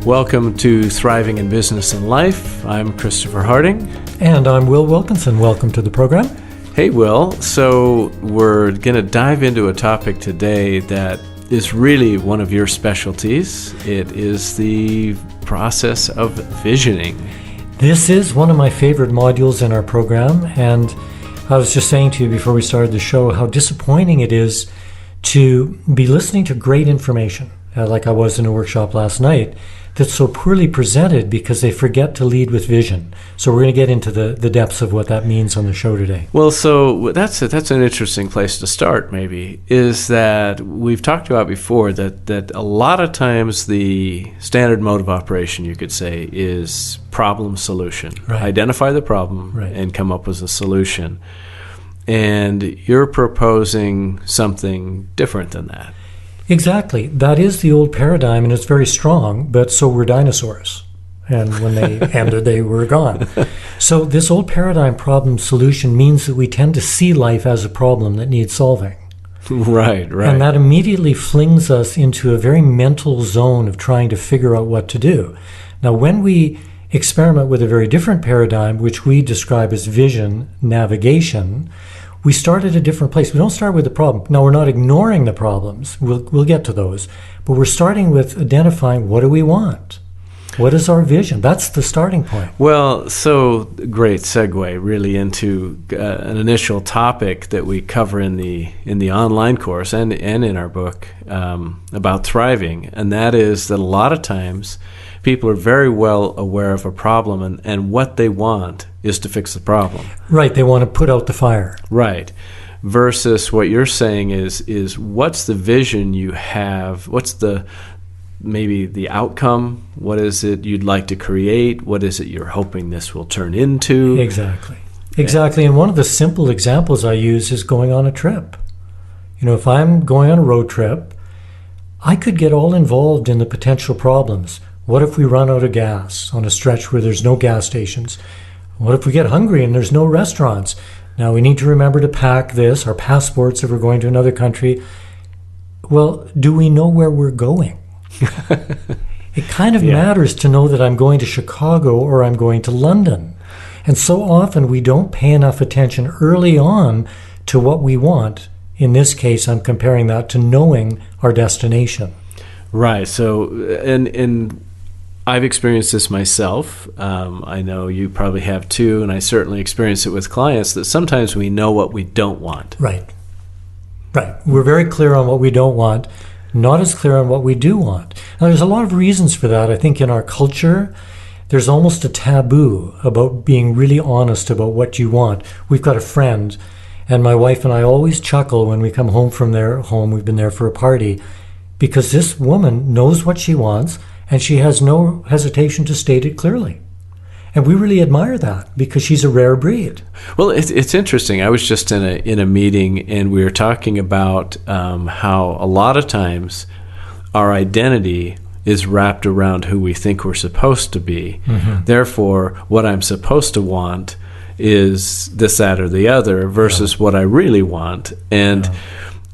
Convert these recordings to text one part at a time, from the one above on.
Welcome to Thriving in Business and Life. I'm Christopher Harding. And I'm Will Wilkinson. Welcome to the program. Hey, Will. So we're going to dive into a topic today that is really one of your specialties. It is the process of visioning. This is one of my favorite modules in our program. And I was just saying to you before we started the show how disappointing it is to be listening to great information, like I was in a workshop last night, that's so poorly presented because they forget to lead with vision. So we're going to get into the depths of what that means on the show today. Well, so that's an interesting place to start, maybe, is that we've talked about before that a lot of times the standard mode of operation, you could say, is problem solution. Right. Identify the problem Right. and come up with a solution. And you're proposing something different than that. Exactly. That is the old paradigm, and it's very strong, but so were dinosaurs. And when they ended, they were gone. So this old paradigm problem solution means that we tend to see life as a problem that needs solving. Right. And that immediately flings us into a very mental zone of trying to figure out what to do. Now, when we experiment with a very different paradigm, which we describe as vision navigation, we start at a different place. We don't start with the problem. Now, we're not ignoring the problems. We'll get to those. But we're starting with identifying, what do we want? What is our vision? That's the starting point. Well, so great segue really into an initial topic that we cover in the online course and in our book about thriving, and that is that a lot of times people are very well aware of a problem, and what they want is to fix the problem. Right, they want to put out the fire. Right. Versus what you're saying is what's the vision you have? What's maybe the outcome? What is it you'd like to create? What is it you're hoping this will turn into? Exactly. And one of the simple examples I use is going on a trip. You know, if I'm going on a road trip, I could get all involved in the potential problems. What if we run out of gas on a stretch where there's no gas stations? What if we get hungry and there's no restaurants? Now, we need to remember to pack this, our passports if we're going to another country. Well, do we know where we're going? It kind of matters to know that I'm going to Chicago or I'm going to London. And so often we don't pay enough attention early on to what we want. In this case, I'm comparing that to knowing our destination. Right. So, and I've experienced this myself. I know you probably have too, and I certainly experience it with clients, that sometimes we know what we don't want. Right. We're very clear on what we don't want, not as clear on what we do want. Now, there's a lot of reasons for that. I think in our culture, there's almost a taboo about being really honest about what you want. We've got a friend, and my wife and I always chuckle when we come home from their home. We've been there for a party, because this woman knows what she wants, and she has no hesitation to state it clearly. And we really admire that because she's a rare breed. Well, it's interesting. I was just in a meeting, and we were talking about how a lot of times our identity is wrapped around who we think we're supposed to be. Mm-hmm. Therefore, what I'm supposed to want is this, that, or the other versus what I really want. And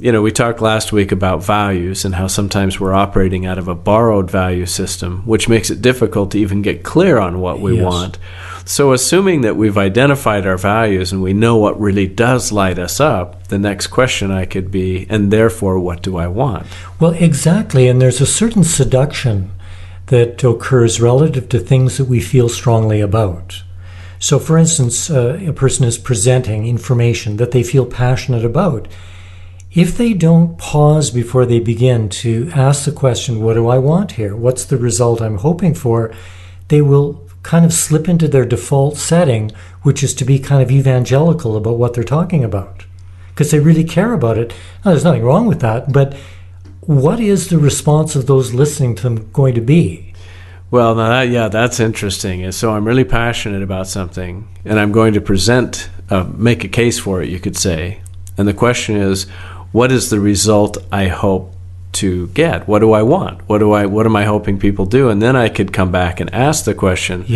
you know, we talked last week about values and how sometimes we're operating out of a borrowed value system, which makes it difficult to even get clear on what we want. So assuming that we've identified our values and we know what really does light us up, the next question I could be, and therefore, what do I want? Well, exactly. And there's a certain seduction that occurs relative to things that we feel strongly about. So, for instance, a person is presenting information that they feel passionate about. If they don't pause before they begin to ask the question, what do I want here? What's the result I'm hoping for? They will kind of slip into their default setting, which is to be kind of evangelical about what they're talking about, because they really care about it. Now, there's nothing wrong with that, but what is the response of those listening to them going to be? Well, now that's interesting. And so I'm really passionate about something, and I'm going to make a case for it, you could say. And the question is, what is the result I hope to get? What do I want? What am I hoping people do? And then I could come back and ask the question,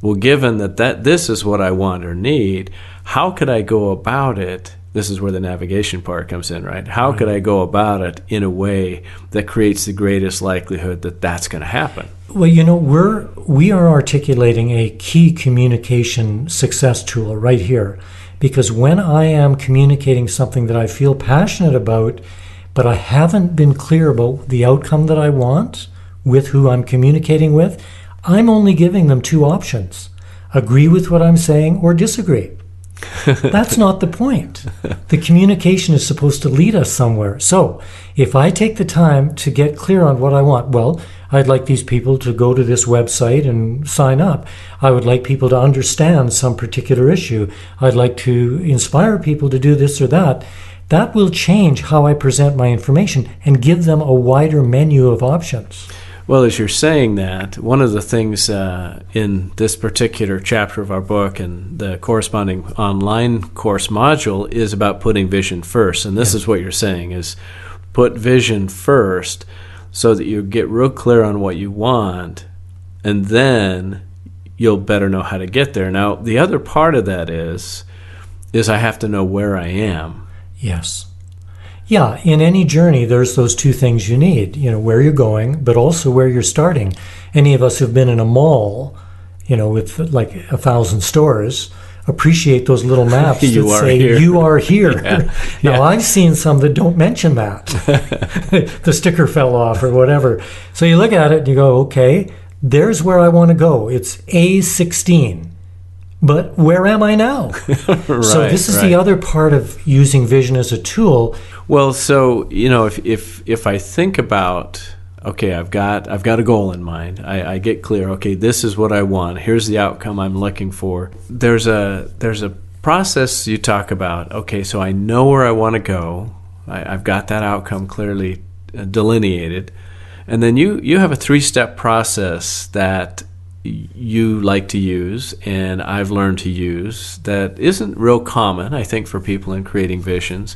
well, given that this is what I want or need, how could I go about it? This is where the navigation part comes in, right? How could I go about it in a way that creates the greatest likelihood that that's going to happen? Well, we are articulating a key communication success tool right here, because when I am communicating something that I feel passionate about, but I haven't been clear about the outcome that I want with who I'm communicating with, I'm only giving them two options: agree with what I'm saying or disagree. That's not the point. The communication is supposed to lead us somewhere. So if I take the time to get clear on what I want, well, I'd like these people to go to this website and sign up. I would like people to understand some particular issue. I'd like to inspire people to do this or that. That will change how I present my information and give them a wider menu of options. Well, as you're saying that, one of the things in this particular chapter of our book and the corresponding online course module is about putting vision first. And this is what you're saying, is put vision first so that you get real clear on what you want, and then you'll better know how to get there. Now, the other part of that is I have to know where I am. Yes. Yeah, in any journey, there's those two things you need, where you're going, but also where you're starting. Any of us who've been in a mall, with like 1,000 stores, appreciate those little maps that say, you are here. Now, I've seen some that don't mention that. The sticker fell off or whatever. So you look at it and you go, okay, there's where I want to go. It's A16. But where am I now? So this is the other part of using vision as a tool. Well, so if I think about, okay, I've got a goal in mind. I get clear. Okay, this is what I want. Here's the outcome I'm looking for. There's a process you talk about. Okay, so I know where I want to go. I've got that outcome clearly delineated, and then you have a 3-step process that you like to use and I've learned to use that isn't real common, I think, for people in creating visions.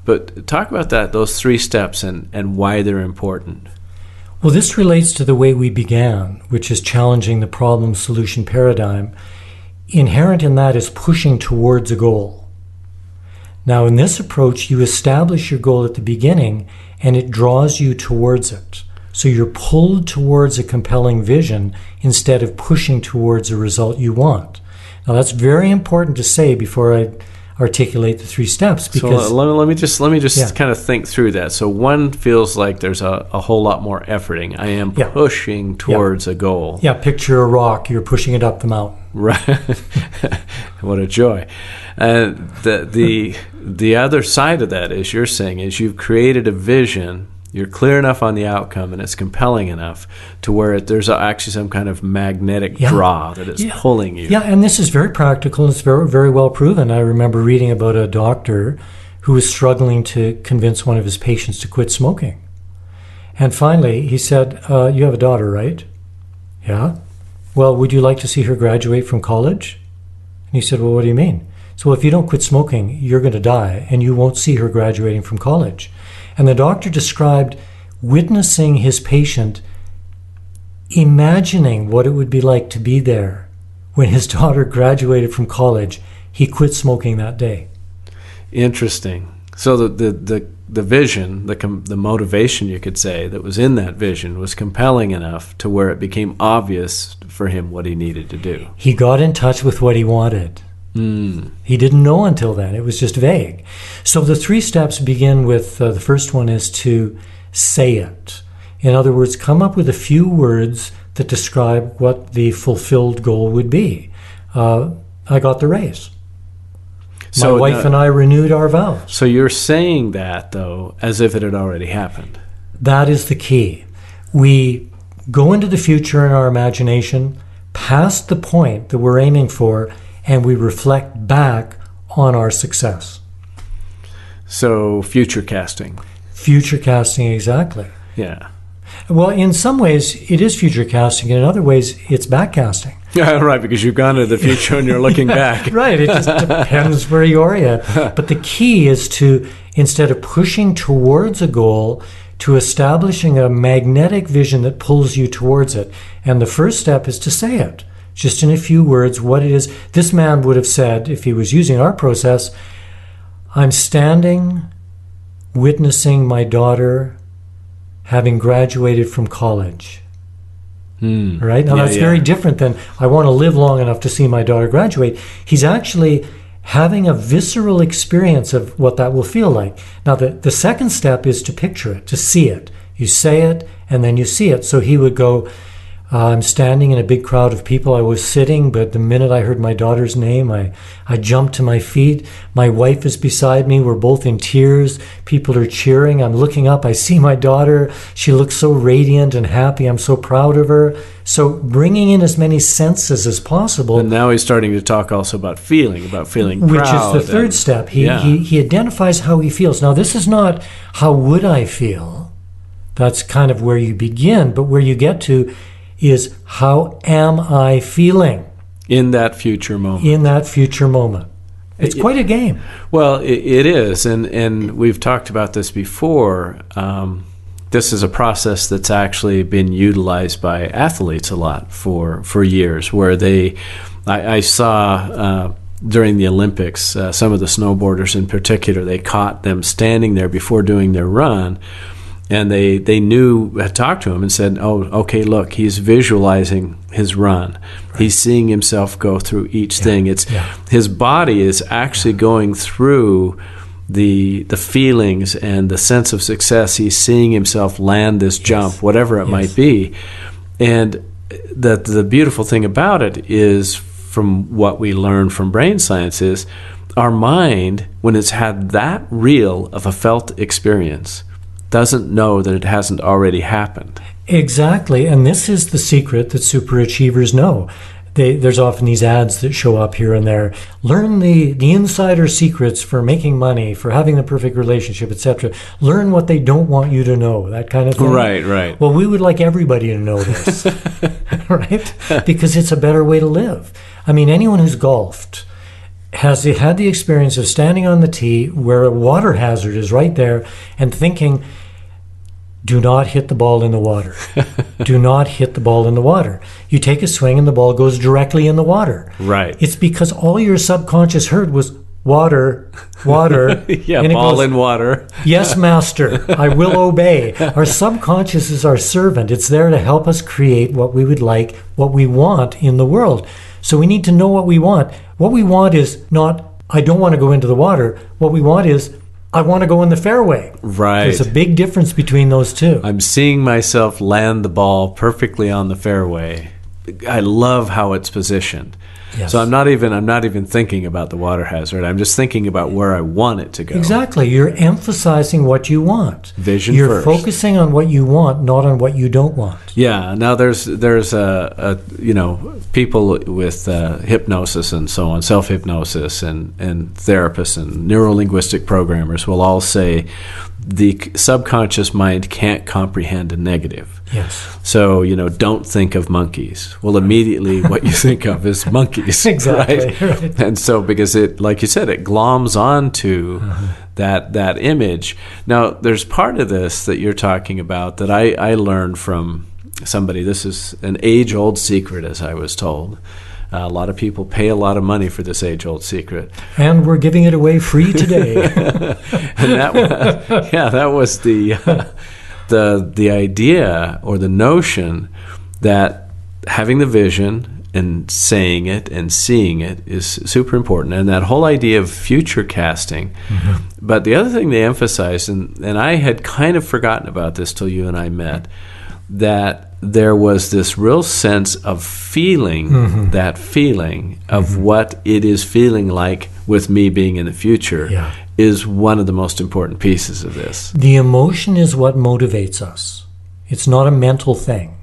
But talk about those 3 steps and why they're important. Well, this relates to the way we began, which is challenging the problem-solution paradigm. Inherent in that is pushing towards a goal. Now, in this approach, you establish your goal at the beginning and it draws you towards it. So you're pulled towards a compelling vision instead of pushing towards a result you want. Now, that's very important to say before I articulate the 3 steps. Because so let me just kind of think through that. So one feels like there's a whole lot more efforting. I am pushing towards a goal. Yeah, picture a rock. You're pushing it up the mountain. Right. What a joy. The other side of that is you're saying is you've created a vision. You're clear enough on the outcome, and it's compelling enough to where there's actually some kind of magnetic draw that is pulling you. Yeah, and this is very practical. It's very, very well proven. I remember reading about a doctor who was struggling to convince one of his patients to quit smoking. And finally, he said, you have a daughter, right? Yeah. Well, would you like to see her graduate from college? And he said, well, what do you mean? So if you don't quit smoking, you're going to die, and you won't see her graduating from college. And the doctor described witnessing his patient imagining what it would be like to be there when his daughter graduated from college. He quit smoking that day. Interesting. So the vision, the motivation, you could say, that was in that vision was compelling enough to where it became obvious for him what he needed to do. He got in touch with what he wanted. He didn't know until then. It was just vague. So the 3 steps begin with, the first one is to say it. In other words, come up with a few words that describe what the fulfilled goal would be. I got the raise. My wife and I renewed our vows. So you're saying that, though, as if it had already happened. That is the key. We go into the future in our imagination, past the point that we're aiming for, and we reflect back on our success. So future casting. Future casting, exactly. Yeah. Well, in some ways, it is future casting, and in other ways, it's back casting. Yeah, right, because you've gone to the future and you're looking back. Right, it just depends where you are at. But the key is to, instead of pushing towards a goal, to establishing a magnetic vision that pulls you towards it. And the first step is to say it. Just in a few words, what it is. This man would have said, if he was using our process, I'm standing, witnessing my daughter having graduated from college. Right? Now, Yeah, that's yeah. very different than I want to live long enough to see my daughter graduate. He's actually having a visceral experience of what that will feel like. Now, the second step is to picture it, to see it. You say it, and then you see it. So he would go, I'm standing in a big crowd of people. I was sitting, but the minute I heard my daughter's name, I jumped to my feet. My wife is beside me. We're both in tears. People are cheering. I'm looking up. I see my daughter. She looks so radiant and happy. I'm so proud of her. So bringing in as many senses as possible. And now he's starting to talk also about feeling Which proud. is the third step. He identifies how he feels. Now, this is not how would I feel. That's kind of where you begin. But where you get to is how am I feeling in that future moment. in that future moment. It's quite a game. Well, it is, and we've talked about this before. This is a process that's actually been utilized by athletes a lot for years, where I saw during the Olympics, some of the snowboarders in particular, they caught them standing there before doing their run, and they had talked to him and said, oh, okay, look, he's visualizing his run. Right. He's seeing himself go through each thing. His body is actually going through the feelings and the sense of success. He's seeing himself land this jump, whatever it might be. And the beautiful thing about it is, from what we learn from brain science, is our mind, when it's had that real of a felt experience, doesn't know that it hasn't already happened. Exactly, and this is the secret that superachievers know. There's often these ads that show up here and there. Learn the insider secrets for making money, for having the perfect relationship, etc. Learn what they don't want you to know, that kind of thing. Right. Well, we would like everybody to know this, right? Because it's a better way to live. I mean, anyone who's golfed has had the experience of standing on the tee where a water hazard is right there and thinking, do not hit the ball in the water. Do not hit the ball in the water. You take a swing and the ball goes directly in the water. Right. It's because all your subconscious heard was water. Yeah, and ball in water. Yes, master, I will obey. Our subconscious is our servant. It's there to help us create what we would like, what we want in the world. So we need to know what we want. What we want is not, I don't want to go into the water. What we want is, I want to go in the fairway. Right. There's a big difference between those two. I'm seeing myself land the ball perfectly on the fairway. I love how it's positioned. Yes. So I'm not even thinking about the water hazard. I'm just thinking about where I want it to go. Exactly. You're emphasizing what you want. Vision You're first. Focusing on what you want, not on what you don't want. Yeah. Now there's people with hypnosis and so on, self-hypnosis and therapists and neuro-linguistic programmers will all say the subconscious mind can't comprehend a negative. Yes. So, don't think of monkeys. Well, immediately what you think of is monkeys. Exactly. Right? And so, because it, like you said, it gloms onto that image. Now, there's part of this that you're talking about that I learned from somebody. This is an age-old secret, as I was told. A lot of people pay a lot of money for this age-old secret. And we're giving it away free today. And that was the idea or the notion that having the vision and saying it and seeing it is super important. And that whole idea of future casting. Mm-hmm. But the other thing they emphasized, and I had kind of forgotten about this till you and I met, that there was this real sense of feeling, that feeling of what it is feeling like with me being in the future is one of the most important pieces of this. The emotion is what motivates us. It's not a mental thing.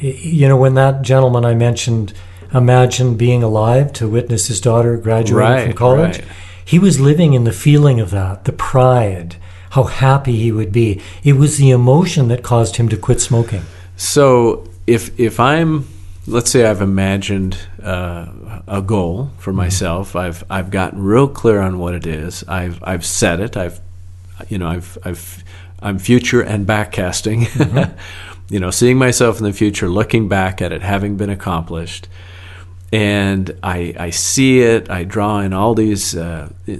When that gentleman I mentioned imagined being alive to witness his daughter graduating from college, he was living in the feeling of that, the pride, how happy he would be. It was the emotion that caused him to quit smoking. So if I'm, let's say I've imagined a goal for myself, I've gotten real clear on what it is. I've set it. I'm future and backcasting. Seeing myself in the future, looking back at it, having been accomplished, and I see it. I draw in all these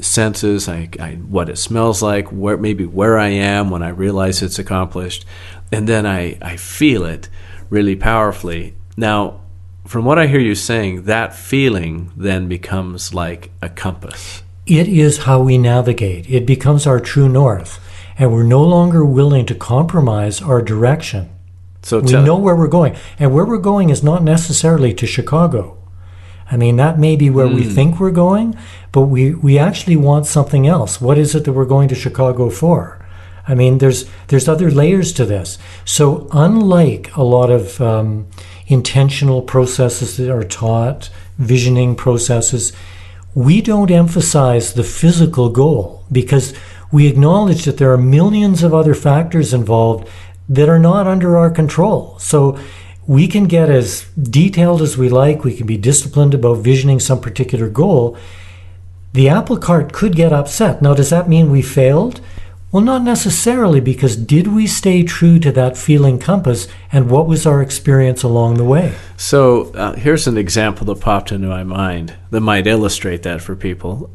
senses. What it smells like, where I am when I realize it's accomplished. And then I feel it really powerfully. Now, from what I hear you saying, that feeling then becomes like a compass. It is how we navigate. It becomes our true north. And we're no longer willing to compromise our direction. So we know where we're going. And where we're going is not necessarily to Chicago. I mean, that may be where we think we're going, but we actually want something else. What is it that we're going to Chicago for? I mean, there's other layers to this. So unlike a lot of intentional processes that are taught, visioning processes, we don't emphasize the physical goal because we acknowledge that there are millions of other factors involved that are not under our control. So we can get as detailed as we like. We can be disciplined about visioning some particular goal. The apple cart could get upset. Now, does that mean we failed? Well, not necessarily, because did we stay true to that feeling compass, and what was our experience along the way? So here's an example that popped into my mind that might illustrate that for people.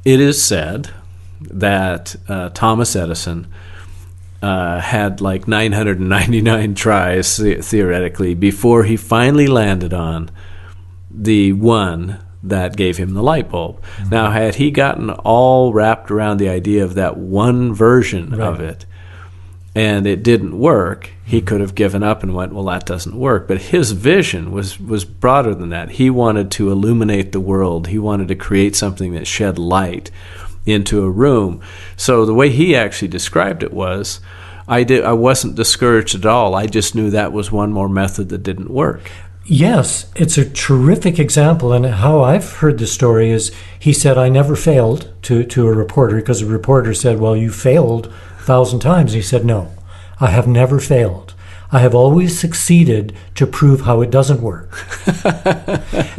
It is said that Thomas Edison had like 999 tries, theoretically, before he finally landed on the one that gave him the light bulb. Mm-hmm. Now, had he gotten all wrapped around the idea of that one version of it, and it didn't work, he could have given up and went, well, that doesn't work. But his vision was broader than that. He wanted to illuminate the world. He wanted to create something that shed light into a room. So the way he actually described it was, I wasn't discouraged at all. I just knew that was one more method that didn't work. Yes, it's a terrific example. And how I've heard the story is he said, I never failed to a reporter, because the reporter said, well, you failed 1,000 times. And he said, no, I have never failed. I have always succeeded to prove how it doesn't work.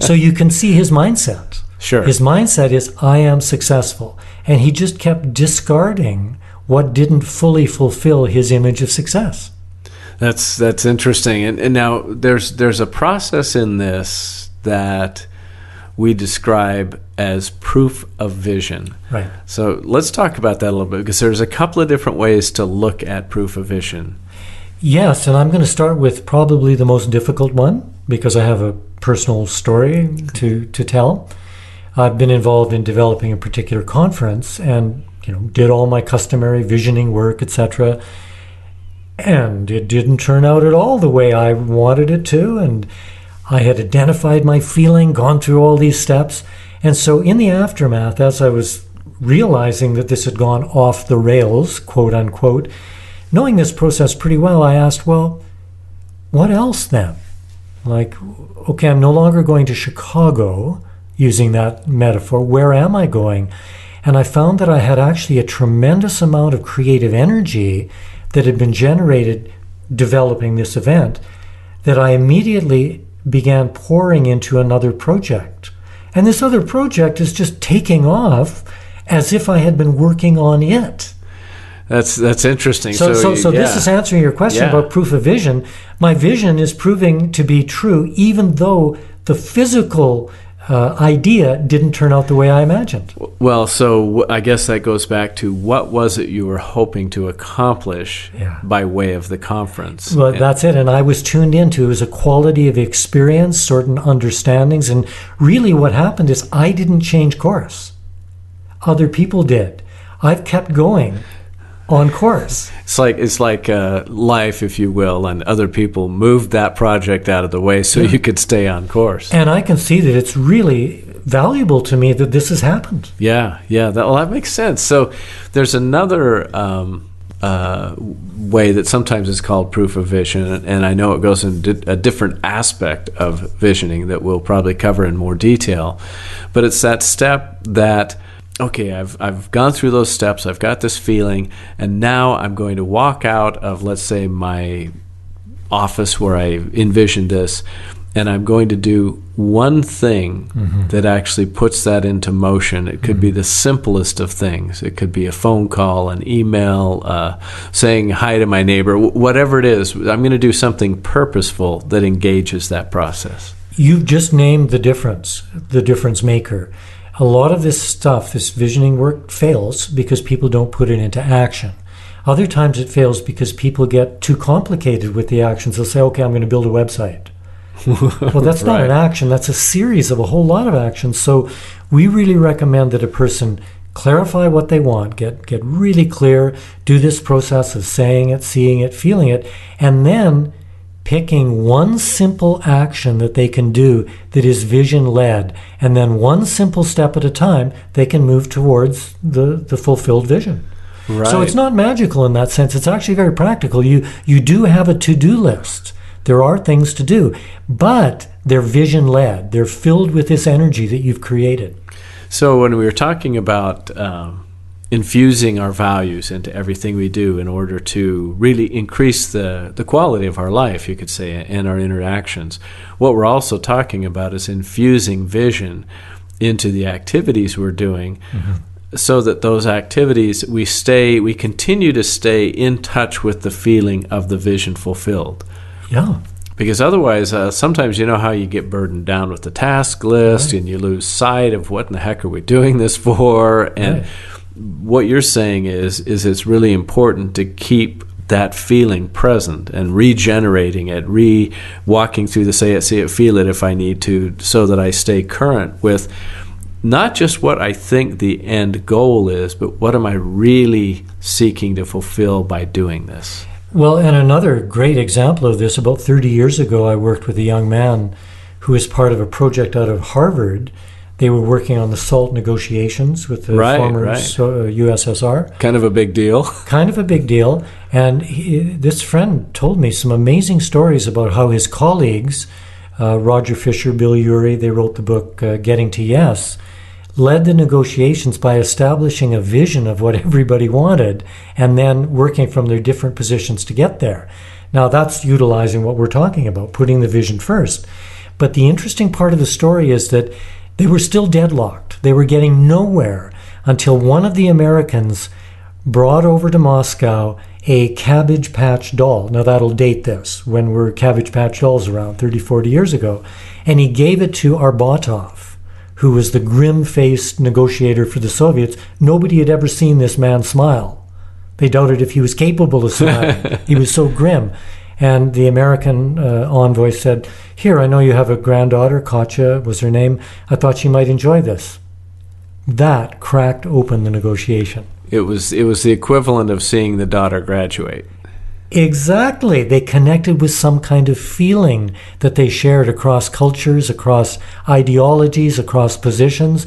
So you can see his mindset. Sure. His mindset is, I am successful. And he just kept discarding what didn't fully fulfill his image of success. That's interesting. And now there's a process in this that we describe as proof of vision. Right. So let's talk about that a little bit, because there's a couple of different ways to look at proof of vision. Yes, and I'm going to start with probably the most difficult one, because I have a personal story to tell. I've been involved in developing a particular conference and did all my customary visioning work, etc. And it didn't turn out at all the way I wanted it to. And I had identified my feeling, gone through all these steps. And so in the aftermath, as I was realizing that this had gone off the rails, quote unquote, knowing this process pretty well, I asked, well, what else then? Like, okay, I'm no longer going to Chicago, using that metaphor. Where am I going? And I found that I had actually a tremendous amount of creative energy that had been generated developing this event, that I immediately began pouring into another project. And this other project is just taking off as if I had been working on it. That's interesting. So this is answering your question about proof of vision. My vision is proving to be true, even though the physical idea didn't turn out the way I imagined. Well, so I guess that goes back to, what was it you were hoping to accomplish by way of the conference? Well, that's it. And I was tuned into, it was a quality of experience, certain understandings. And really what happened is I didn't change course. Other people did. I've kept going on course. It's like life, if you will, and other people moved that project out of the way so you could stay on course. And I can see that it's really valuable to me that this has happened. Yeah. That makes sense. So there's another way that sometimes is called proof of vision, and I know it goes into a different aspect of visioning that we'll probably cover in more detail. But it's that step that, okay, I've gone through those steps, I've got this feeling, and now I'm going to walk out of, let's say, my office where I envisioned this, and I'm going to do one thing that actually puts that into motion. It could be the simplest of things. It could be a phone call, an email, saying hi to my neighbor, whatever it is. I'm going to do something purposeful that engages that process. You've just named the difference maker. A lot of this stuff, this visioning work, fails because people don't put it into action. Other times it fails because people get too complicated with the actions. They'll say, okay, I'm going to build a website. Well, that's not Right. an action. That's a series of a whole lot of actions. So we really recommend that a person clarify what they want, get really clear, do this process of saying it, seeing it, feeling it, and then picking one simple action that they can do that is vision-led. And then one simple step at a time, they can move towards the fulfilled vision. Right. So it's not magical in that sense. It's actually very practical. You do have a to-do list. There are things to do, but they're vision-led. They're filled with this energy that you've created. So when we were talking about infusing our values into everything we do in order to really increase the quality of our life, you could say, and our interactions, what we're also talking about is infusing vision into the activities we're doing, so that those activities we continue to stay in touch with the feeling of the vision fulfilled. Yeah. Because otherwise, sometimes you know how you get burdened down with the task list, Right. and you lose sight of what in the heck are we doing this for. And Right. what you're saying is it's really important to keep that feeling present and regenerating it, walking through the say it, see it, feel it if I need to, so that I stay current with not just what I think the end goal is, but what am I really seeking to fulfill by doing this. Well, and another great example of this, about 30 years ago, I worked with a young man who was part of a project out of Harvard. They were working on the SALT negotiations with the former USSR. Kind of a big deal. Kind of a big deal. And this friend told me some amazing stories about how his colleagues, Roger Fisher, Bill Urey, they wrote the book Getting to Yes, led the negotiations by establishing a vision of what everybody wanted and then working from their different positions to get there. Now that's utilizing what we're talking about, putting the vision first. But the interesting part of the story is that they were still deadlocked. They were getting nowhere until one of the Americans brought over to Moscow a Cabbage Patch doll. Now that'll date this, when were Cabbage Patch dolls around, 30, 40 years ago. And he gave it to Arbatov, who was the grim-faced negotiator for the Soviets. Nobody had ever seen this man smile. They doubted if he was capable of smiling. He was so grim. And the American envoy said, here, I know you have a granddaughter, Katya was her name. I thought she might enjoy this. That cracked open the negotiation. It was the equivalent of seeing the daughter graduate. Exactly. They connected with some kind of feeling that they shared across cultures, across ideologies, across positions.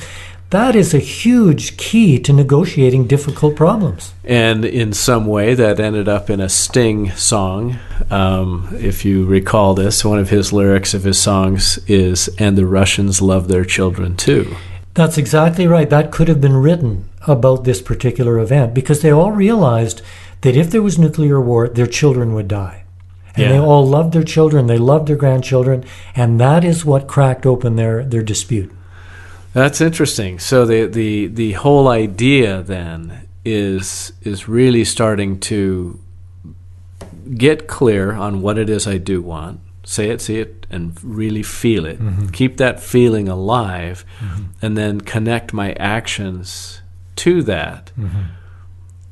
That is a huge key to negotiating difficult problems. And in some way, that ended up in a Sting song. If you recall this, one of his lyrics of his songs is, "And the Russians love their children too." That's exactly right. That could have been written about this particular event, because they all realized that if there was nuclear war, their children would die. And they all loved their children, they loved their grandchildren, and that is what cracked open their dispute. That's interesting. So the whole idea then is really starting to get clear on what it is I do want. Say it, see it, and really feel it. Mm-hmm. Keep that feeling alive, and then connect my actions to that. Mm-hmm.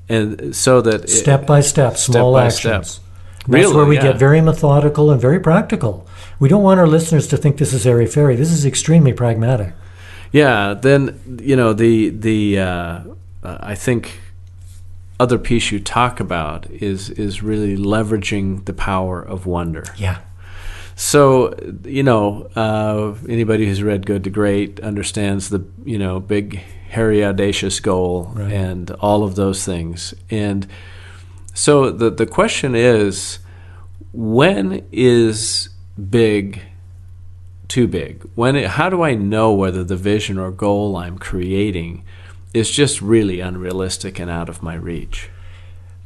And so that Step by step, small by actions. step. That's Really, where we yeah. get very methodical and very practical. We don't want our listeners to think this is airy-fairy. This is extremely pragmatic. Yeah, then I think other piece you talk about is really leveraging the power of wonder. Yeah. So anybody who's read Good to Great understands the big, hairy, audacious goal, Right. and all of those things. And so the question is, when is big too big? How do I know whether the vision or goal I'm creating is just really unrealistic and out of my reach?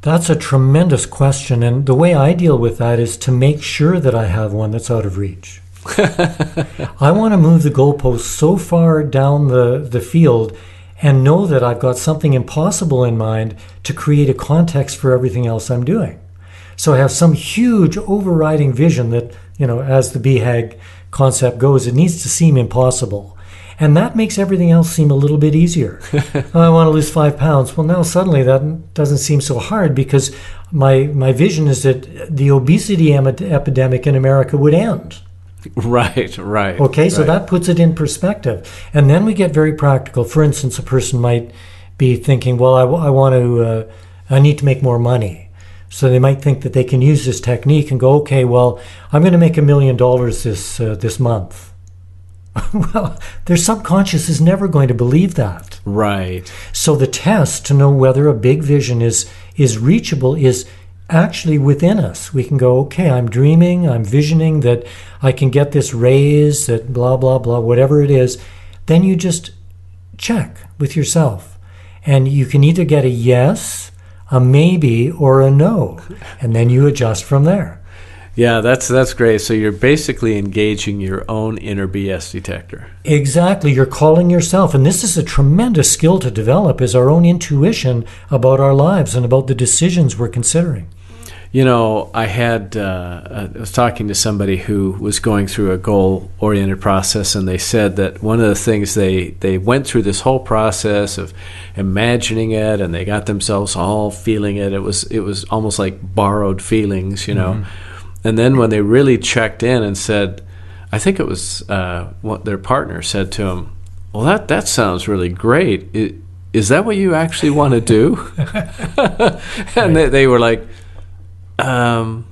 That's a tremendous question, and the way I deal with that is to make sure that I have one that's out of reach. I want to move the goalpost so far down the field and know that I've got something impossible in mind to create a context for everything else I'm doing. So I have some huge overriding vision that, as the BHAG concept goes, it needs to seem impossible. And that makes everything else seem a little bit easier. I want to lose 5 pounds. Well, now suddenly that doesn't seem so hard because my vision is that the obesity epidemic in America would end. Right. Okay, so that puts it in perspective. And then we get very practical. For instance, a person might be thinking, well, I need to make more money. So they might think that they can use this technique and go, okay, well, I'm going to make $1 million this month. Well, their subconscious is never going to believe that. Right. So the test to know whether a big vision is reachable is actually within us. We can go, okay, I'm dreaming, I'm visioning that I can get this raise, that blah, blah, blah, whatever it is. Then you just check with yourself. And you can either get a yes, a maybe, or a no. And then you adjust from there. Yeah, that's great. So you're basically engaging your own inner BS detector. Exactly. You're calling yourself. And this is a tremendous skill to develop, is our own intuition about our lives and about the decisions we're considering. You know, I was talking to somebody who was going through a goal-oriented process, and they said that one of the things they went through this whole process of imagining it, and they got themselves all feeling it. It was almost like borrowed feelings, you know. Mm-hmm. And then when they really checked in and said, I think it was what their partner said to them, well, that sounds really great. Is that what you actually want to do? And they were like, oh,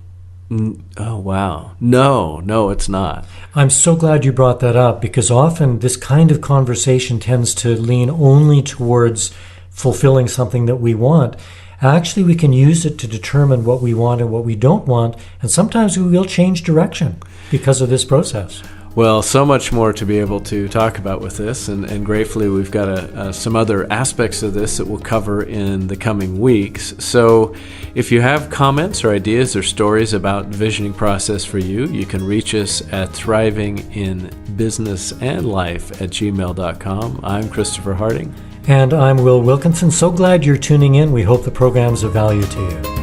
wow. No, it's not. I'm so glad you brought that up, because often this kind of conversation tends to lean only towards fulfilling something that we want. Actually, we can use it to determine what we want and what we don't want, and sometimes we will change direction because of this process. Well, so much more to be able to talk about with this, and gratefully we've got some other aspects of this that we'll cover in the coming weeks. So if you have comments or ideas or stories about visioning process for you, you can reach us at thrivinginbusinessandlife@gmail.com. I'm Christopher Harding. And I'm Will Wilkinson. So glad you're tuning in. We hope the program's of value to you.